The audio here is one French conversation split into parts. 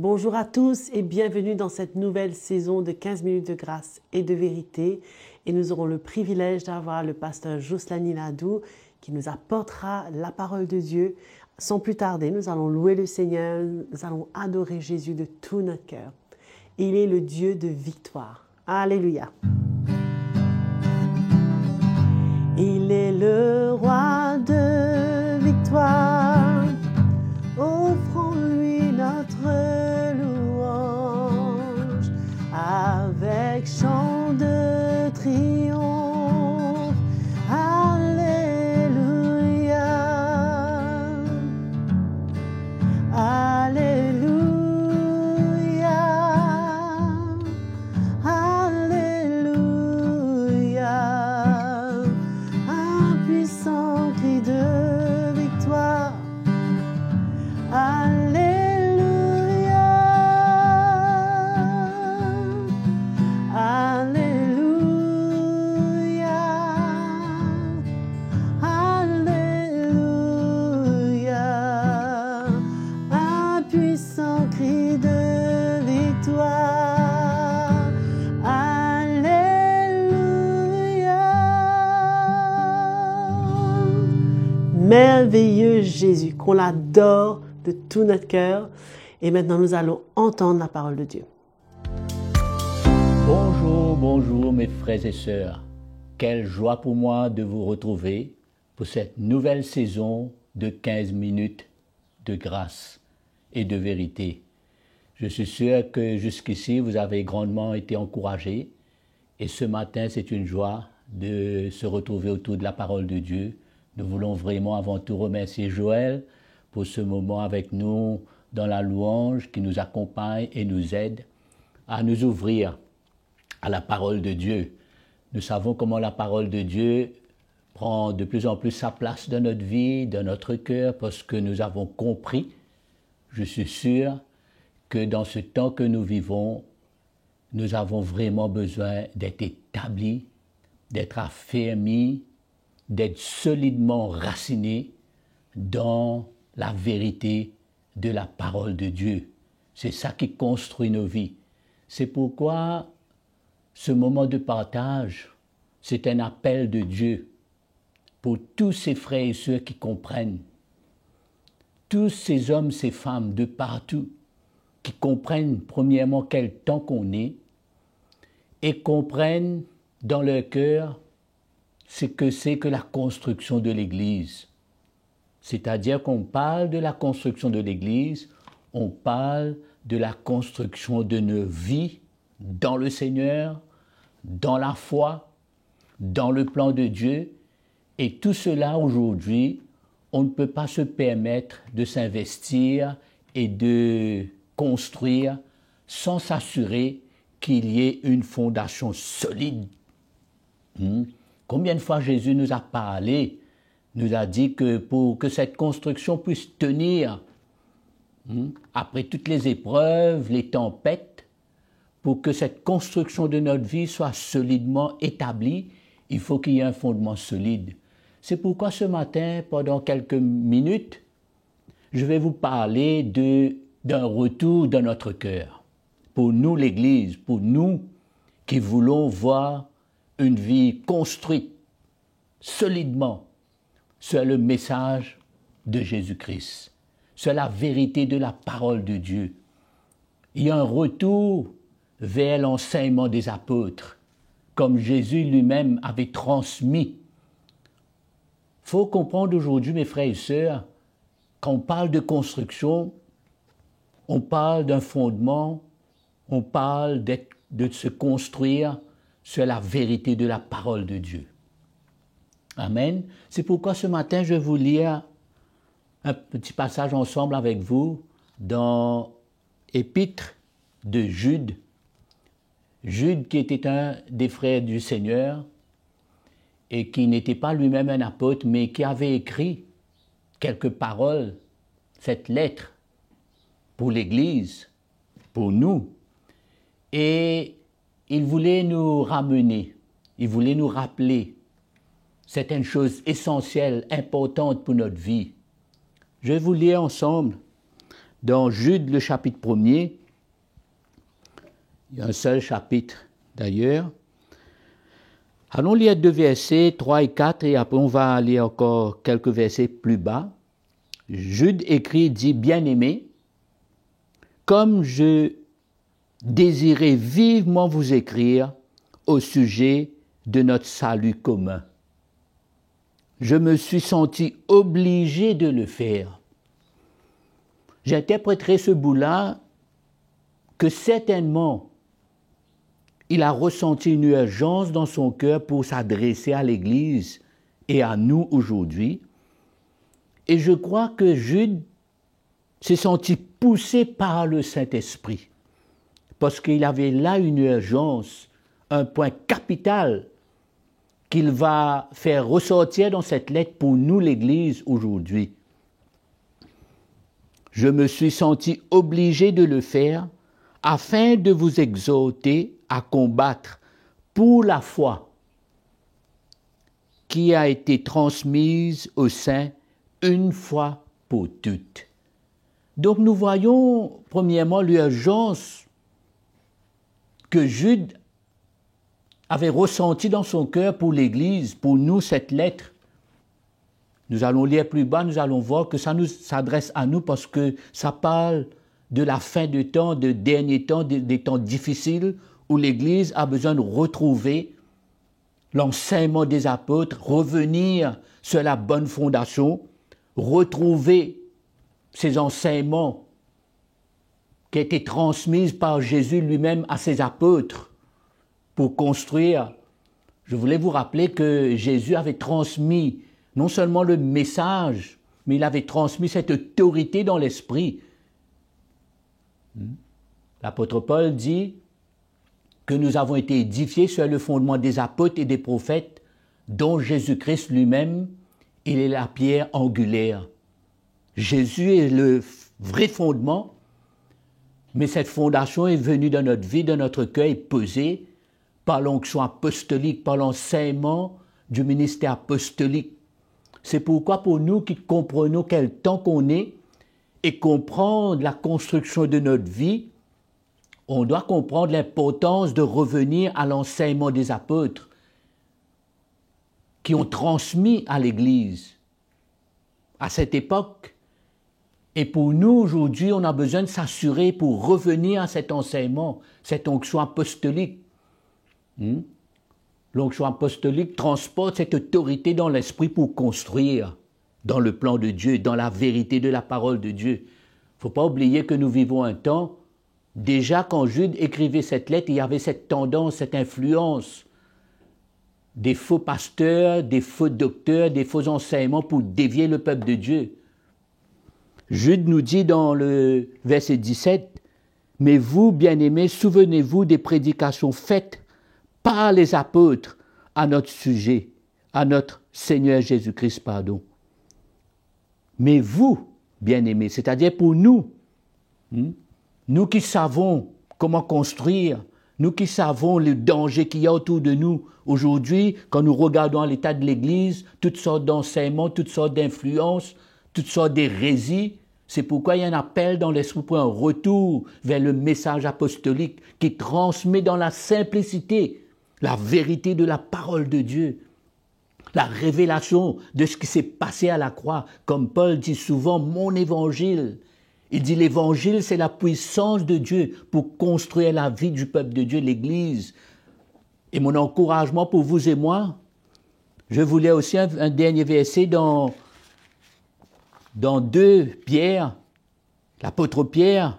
Bonjour à tous et bienvenue dans cette nouvelle saison de 15 minutes de grâce et de vérité. Et nous aurons le privilège d'avoir le pasteur Jocelyn Nadou qui nous apportera la parole de Dieu. Sans plus tarder, nous allons louer le Seigneur, nous allons adorer Jésus de tout notre cœur. Il est le Dieu de victoire. Alléluia. Il est le roi de victoire. Offrons-lui notre louange avec chant de triomphe. Alléluia. Alléluia. Alléluia. Un puissant cri de victoire. Alléluia, Alléluia, Alléluia, un puissant cri de victoire. Alléluia. Merveilleux Jésus, qu'on l'adore de tout notre cœur. Et maintenant, nous allons entendre la parole de Dieu. Bonjour mes frères et sœurs. Quelle joie pour moi de vous retrouver pour cette nouvelle saison de 15 minutes de grâce et de vérité. Je suis sûr que jusqu'ici, vous avez grandement été encouragés. Et ce matin, c'est une joie de se retrouver autour de la parole de Dieu. Nous voulons vraiment avant tout remercier Joël pour ce moment avec nous dans la louange qui nous accompagne et nous aide à nous ouvrir à la parole de Dieu. Nous savons comment la parole de Dieu prend de plus en plus sa place dans notre vie, dans notre cœur, parce que nous avons compris, je suis sûr, que dans ce temps que nous vivons, nous avons vraiment besoin d'être établis, d'être affermis, d'être solidement enracinés dans la vérité de la parole de Dieu. C'est ça qui construit nos vies. C'est pourquoi ce moment de partage, c'est un appel de Dieu pour tous ces frères et sœurs qui comprennent, tous ces hommes, ces femmes de partout, qui comprennent premièrement quel temps qu'on est et comprennent dans leur cœur ce que c'est que la construction de l'Église. C'est-à-dire qu'on parle de la construction de l'Église, on parle de la construction de nos vies dans le Seigneur, dans la foi, dans le plan de Dieu. Et tout cela, aujourd'hui, on ne peut pas se permettre de s'investir et de construire sans s'assurer qu'il y ait une fondation solide. Combien de fois Jésus nous a parlé, nous a dit que pour que cette construction puisse tenir, après toutes les épreuves, les tempêtes, pour que cette construction de notre vie soit solidement établie, il faut qu'il y ait un fondement solide. C'est pourquoi ce matin, pendant quelques minutes, je vais vous parler d'un retour dans notre cœur. Pour nous, l'Église, pour nous qui voulons voir une vie construite solidement sur le message de Jésus-Christ, sur la vérité de la parole de Dieu. Il y a un retour vers l'enseignement des apôtres, comme Jésus lui-même avait transmis. Il faut comprendre aujourd'hui, mes frères et sœurs, quand on parle de construction, on parle d'un fondement, on parle de se construire sur la vérité de la parole de Dieu. Amen. C'est pourquoi ce matin, je vais vous lire un petit passage ensemble avec vous dans l'Épître de Jude. Jude qui était un des frères du Seigneur et qui n'était pas lui-même un apôtre, mais qui avait écrit quelques paroles, cette lettre pour l'Église, pour nous. Et il voulait nous ramener, il voulait nous rappeler certaines choses essentielles, importantes pour notre vie. Je vais vous lire ensemble dans Jude, le chapitre 1er. Il y a un seul chapitre d'ailleurs. Allons lire 2 versets, 3 et 4, et après on va aller encore quelques versets plus bas. Jude écrit, dit, « Bien-aimés, comme je désirais vivement vous écrire au sujet de notre salut commun, je me suis senti obligé de le faire. » J'interpréterai ce bout-là que certainement il a ressenti une urgence dans son cœur pour s'adresser à l'Église et à nous aujourd'hui. Et je crois que Jude s'est senti poussé par le Saint-Esprit, parce qu'il avait là une urgence, un point capital qu'il va faire ressortir dans cette lettre pour nous, l'Église, aujourd'hui. Je me suis senti obligé de le faire afin de vous exhorter à combattre pour la foi qui a été transmise aux saints une fois pour toutes. Donc nous voyons premièrement l'urgence que Jude avait ressentie dans son cœur pour l'Église, pour nous cette lettre. Nous allons lire plus bas, nous allons voir que ça nous s'adresse à nous parce que ça parle de la fin du temps, de derniers temps, des temps difficiles où l'Église a besoin de retrouver l'enseignement des apôtres, revenir sur la bonne fondation, retrouver ces enseignements qui ont été transmis par Jésus lui-même à ses apôtres pour construire. Je voulais vous rappeler que Jésus avait transmis non seulement le message, mais il avait transmis cette autorité dans l'esprit. L'apôtre Paul dit que nous avons été édifiés sur le fondement des apôtres et des prophètes, dont Jésus-Christ lui-même, il est la pierre angulaire. Jésus est le vrai fondement, mais cette fondation est venue dans notre vie, dans notre cœur, et posée par l'onction apostolique, par l'enseignement du ministère apostolique. C'est pourquoi pour nous qui comprenons quel temps qu'on est et comprendre la construction de notre vie, on doit comprendre l'importance de revenir à l'enseignement des apôtres qui ont transmis à l'Église à cette époque. Et pour nous, aujourd'hui, on a besoin de s'assurer pour revenir à cet enseignement, cette onction apostolique. L'onction apostolique transporte cette autorité dans l'esprit pour construire dans le plan de Dieu, dans la vérité de la parole de Dieu. Il ne faut pas oublier que nous vivons un temps, déjà quand Jude écrivait cette lettre, il y avait cette tendance, cette influence des faux pasteurs, des faux docteurs, des faux enseignements pour dévier le peuple de Dieu. Jude nous dit dans le verset 17, « Mais vous, bien-aimés, souvenez-vous des prédications faites par les apôtres à notre sujet, à notre Seigneur Jésus-Christ, pardon. Mais vous, bien-aimés, c'est-à-dire pour nous, nous qui savons comment construire, nous qui savons le danger qu'il y a autour de nous aujourd'hui, quand nous regardons l'état de l'Église, toutes sortes d'enseignements, toutes sortes d'influences, toutes sortes d'hérésies, c'est pourquoi il y a un appel dans l'esprit pour un retour vers le message apostolique qui transmet dans la simplicité la vérité de la parole de Dieu, la révélation de ce qui s'est passé à la croix. Comme Paul dit souvent, mon évangile. Il dit l'évangile, c'est la puissance de Dieu pour construire la vie du peuple de Dieu, l'Église. Et mon encouragement pour vous et moi, je voulais aussi un dernier verset dans 2 Pierre, l'apôtre Pierre,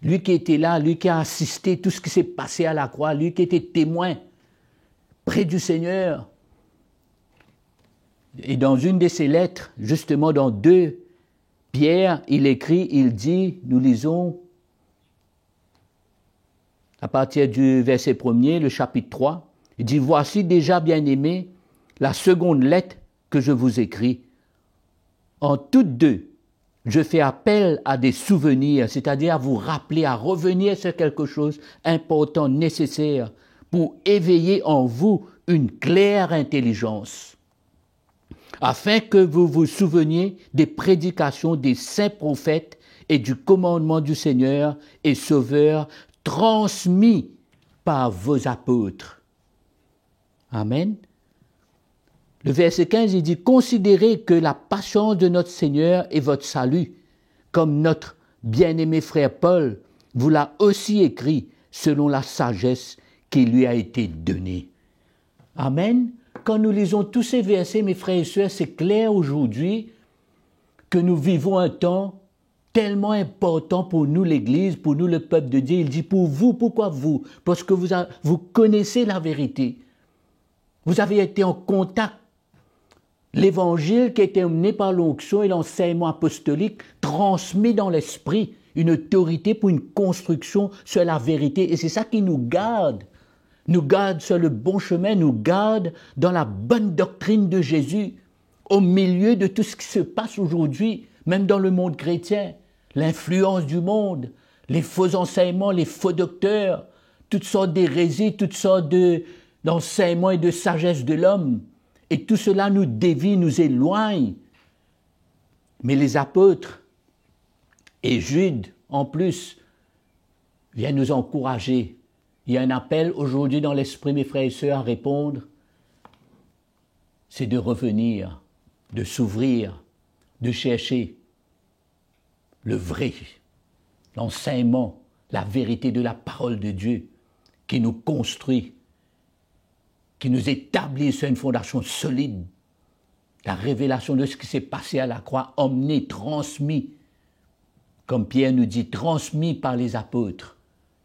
lui qui était là, lui qui a assisté tout ce qui s'est passé à la croix, lui qui était témoin près du Seigneur. Et dans une de ses lettres, justement dans 2 Pierre, il écrit, il dit, nous lisons à partir du verset 1er, le chapitre 3, il dit, « Voici déjà, bien-aimés, la seconde lettre que je vous écris. En toutes deux, je fais appel à des souvenirs, c'est-à-dire à vous rappeler, à revenir sur quelque chose important, nécessaire, pour éveiller en vous une claire intelligence, afin que vous vous souveniez des prédications des saints prophètes et du commandement du Seigneur et Sauveur transmis par vos apôtres. Amen. Le verset 15, il dit « Considérez que la patience de notre Seigneur est votre salut, comme notre bien-aimé frère Paul vous l'a aussi écrit selon la sagesse qui lui a été donnée. » Amen. Quand nous lisons tous ces versets, mes frères et sœurs, c'est clair aujourd'hui que nous vivons un temps tellement important pour nous, l'Église, pour nous, le peuple de Dieu. Il dit pour vous, pourquoi vous? Parce que vous connaissez la vérité. Vous avez été en contact. L'évangile qui a été mené par l'onction et l'enseignement apostolique transmis dans l'esprit, une autorité pour une construction sur la vérité. Et c'est ça qui nous garde sur le bon chemin, nous garde dans la bonne doctrine de Jésus, au milieu de tout ce qui se passe aujourd'hui, même dans le monde chrétien, l'influence du monde, les faux enseignements, les faux docteurs, toutes sortes d'hérésies, toutes sortes d'enseignements et de sagesse de l'homme. Et tout cela nous dévie, nous éloigne. Mais les apôtres et Jude, en plus, viennent nous encourager. Il y a un appel aujourd'hui dans l'esprit, mes frères et sœurs, à répondre. C'est de revenir, de s'ouvrir, de chercher le vrai, l'enseignement, la vérité de la parole de Dieu qui nous construit, qui nous établit sur une fondation solide. La révélation de ce qui s'est passé à la croix, emmené, transmis, comme Pierre nous dit, transmis par les apôtres.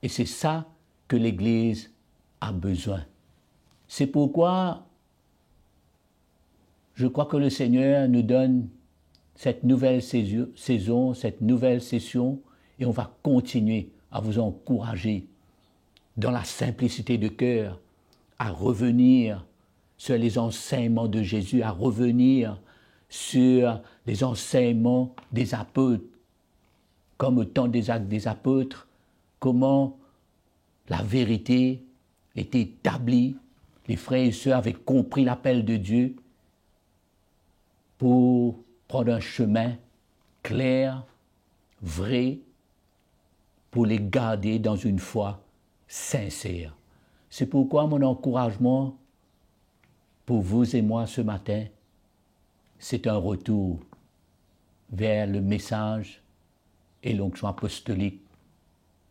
Et c'est ça que l'Église a besoin. C'est pourquoi je crois que le Seigneur nous donne cette nouvelle saison, cette nouvelle session, et on va continuer à vous encourager dans la simplicité de cœur, à revenir sur les enseignements de Jésus, à revenir sur les enseignements des apôtres, comme au temps des actes des apôtres, comment la vérité était établie, les frères et sœurs avaient compris l'appel de Dieu pour prendre un chemin clair, vrai, pour les garder dans une foi sincère. C'est pourquoi mon encouragement pour vous et moi ce matin, c'est un retour vers le message et l'onction apostolique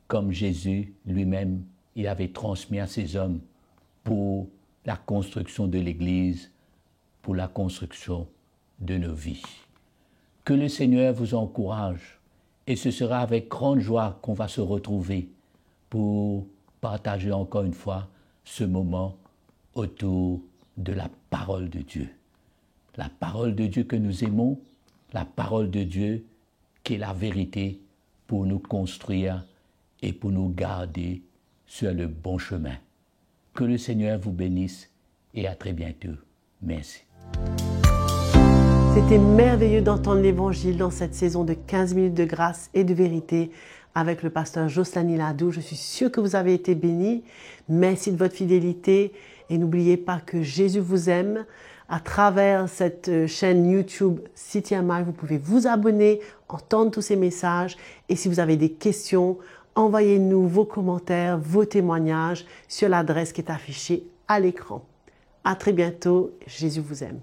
comme Jésus lui-même, il avait transmis à ses hommes pour la construction de l'Église, pour la construction de nos vies. Que le Seigneur vous encourage et ce sera avec grande joie qu'on va se retrouver pour partager encore une fois ce moment autour de la parole de Dieu. La parole de Dieu que nous aimons, la parole de Dieu qui est la vérité pour nous construire et pour nous garder sur le bon chemin. Que le Seigneur vous bénisse et à très bientôt. Merci. C'était merveilleux d'entendre l'Évangile dans cette saison de 15 minutes de grâce et de vérité avec le pasteur Jocelyn Niladou. Je suis sûre que vous avez été bénis. Merci de votre fidélité et n'oubliez pas que Jésus vous aime. À travers cette chaîne YouTube CityMI, vous pouvez vous abonner, entendre tous ces messages et si vous avez des questions, envoyez-nous vos commentaires, vos témoignages sur l'adresse qui est affichée à l'écran. À très bientôt. Jésus vous aime.